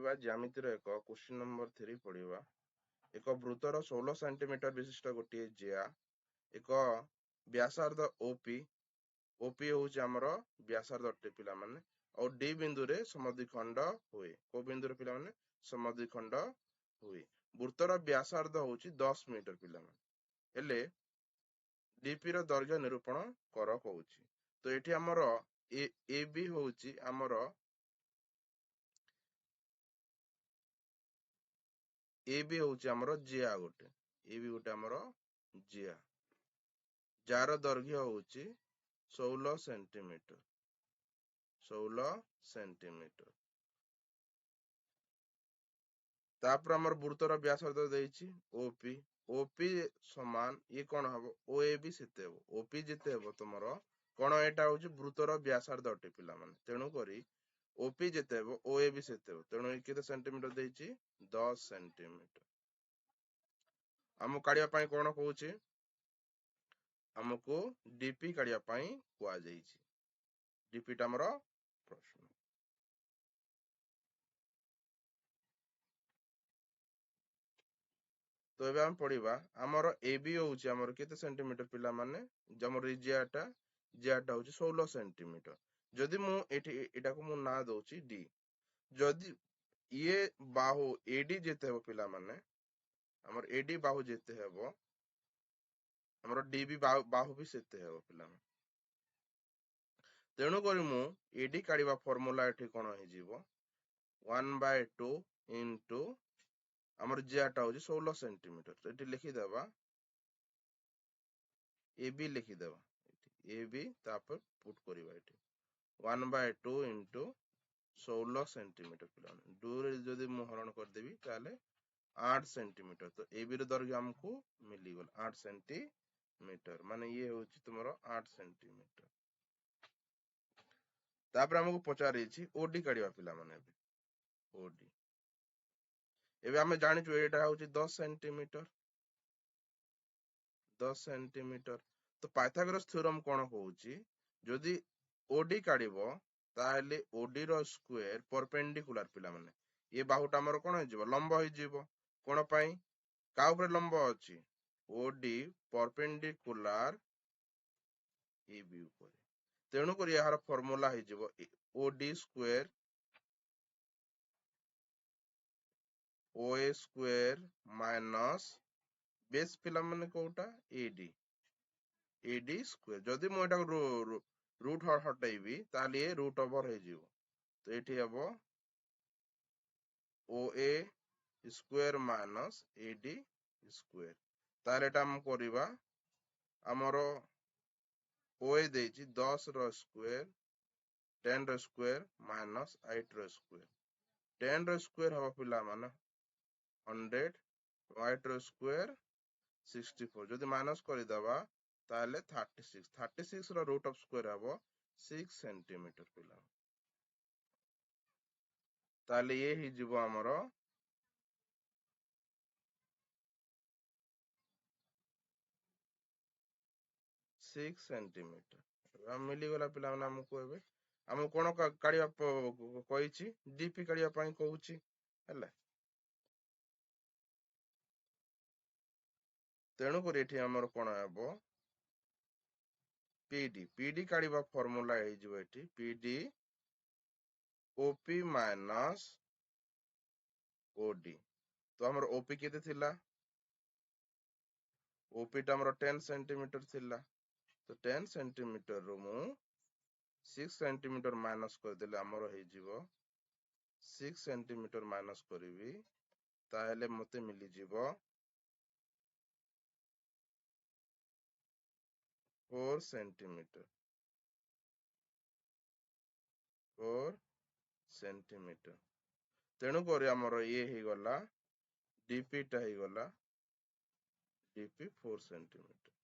पढ़िबा ज्यामिति रो एक question number 3 पढ़िबा। एक वृत्तर 16 सेंटीमीटर विशिष्ट गोटे जिया एक व्यासार्ध ओपी ओपी होउची हमरो व्यासार्ध अटे पिला माने और डी बिंदु रे समद्विखंड हुए। को बिंदु रे पिला माने समद्विखंड हुए। वृत्तर व्यासार्ध होउची 10 मीटर पिला माने हेले डीपी रो दैर्घ्य निरूपण कर कहूची। तो एठी हमरो ए बी होउची हमरो ए बी होउची हमरो जिया गोटे ए बी गोटे हमरो जिया जार दैर्घ्य होउची 16 सेंटीमीटर 16 सेंटीमीटर। तापर हमर वृत्तर व्यासार्ध देइची ओपी ओपी समान ये कोन हबो ओ ए बी सेते हबो ओपी जेते हबो तमरो कोन एटा होउची वृत्तर व्यासार्ध अटे पिला माने तेनु करी ओपी जेते हबो ओ ए बी सेते हबो तेनु केते सेंटीमीटर देइची 10 सेंटीमीटर। हमु काढिया पई कोन कहूची हमको डीपी काढिया पई कुआ जाईची। डीपी टा हमरो प्रश्न। तो एबे हम पढ़िबा हमर एबी होउची हमर केते सेंटीमीटर पिला माने जमर जियाटा होउची 16 सेंटीमीटर। जदि मु एठी एटा को मु ना दउची डी जदि ये बाहु एडी जेते हो पिला माने हमर एडी बाहु जेते हेबो हमर डीबी बाहु भी सेते हेबो पिला माने। तेणु करी मु एडी काढिबा फार्मूला एठी कोन हे जीवो 1/2 इनटू हमर जियाटा होउची 16 सेंटीमीटर। तो एठी लिखि देबा ए बी लिखि देबा ए बी तापर पुट करिबा एठी 1/2 इनटू 16 सेंटीमीटर पिला 2 रे जदि मु हरण कर देबी ताले 8 सेंटीमीटर। तो ए बी रो दैर्घ्य हमको मिली गल 8 सेंटीमीटर माने ये होउची तुमरो 8 सेंटीमीटर। तापर हमको पचारेछि ओडी काढिबा पिला माने ओडी एबे हमें जानिछु एटा होउची 10 सेंटीमीटर 10 सेंटीमीटर। तो पाइथागोरस थ्योरम कोन कहूची जदि ओडी काढिबो ताहेले ओडी रो स्क्वायर परपेंडिकुलर पिला माने ये बाहुटा हमर कोन हे जीवो लंब हे जीवो कोन पई का ऊपर लंब अछि ओडी परपेंडिकुलर ए बी ऊपर तेणु करी यार फार्मूला हे जीवो ओडी स्क्वायर ओए स्क्वायर माइनस बेस पिला माने कोटा एडी एडी स्क्वायर जदि मु एटा रूट हटाइबी ताले रूट ओवर हे जीवो। तो एठी हबो ओ ए स्क्वायर माइनस एडी स्क्वायर ताले एटा हम करिबा हमरो ओ ए देछि 10 रो स्क्वायर 10 रो स्क्वायर माइनस 8 रो स्क्वायर 10 रो स्क्वायर हबो पिला माने 100 8 रो स्क्वायर 64 जदि माइनस करि दबा ताले 36 रो रूट ऑफ स्क्वायर हबो 6 सेंटीमीटर पिला ताले ये ही जीवो हमरो 6 सेंटीमीटर हम मिली गला पिला माने हमको एबे हम कोन काढिया कहिछि डीपी काढिया पई कहूछि हला। तेणु करी एठी हमर कोन हेबो पीडी पीडी काढिबा फार्मूला हे जिवो एठी पीडी ओपी माइनस ओडी। तो हमर ओपी केते थिला ओपी टा हमर 10 सेंटीमीटर थिला तो 10 सेंटीमीटर रो मु 6 सेंटीमीटर माइनस कर देले हमर हे जिवो 6 सेंटीमीटर माइनस करिवि ताहेले मते मिली जिवो 4 सेंटीमीटर 4 सेंटीमीटर। तेणु करी हमर ये हे गला डीपी टा हे गला डीपी 4 सेंटीमीटर।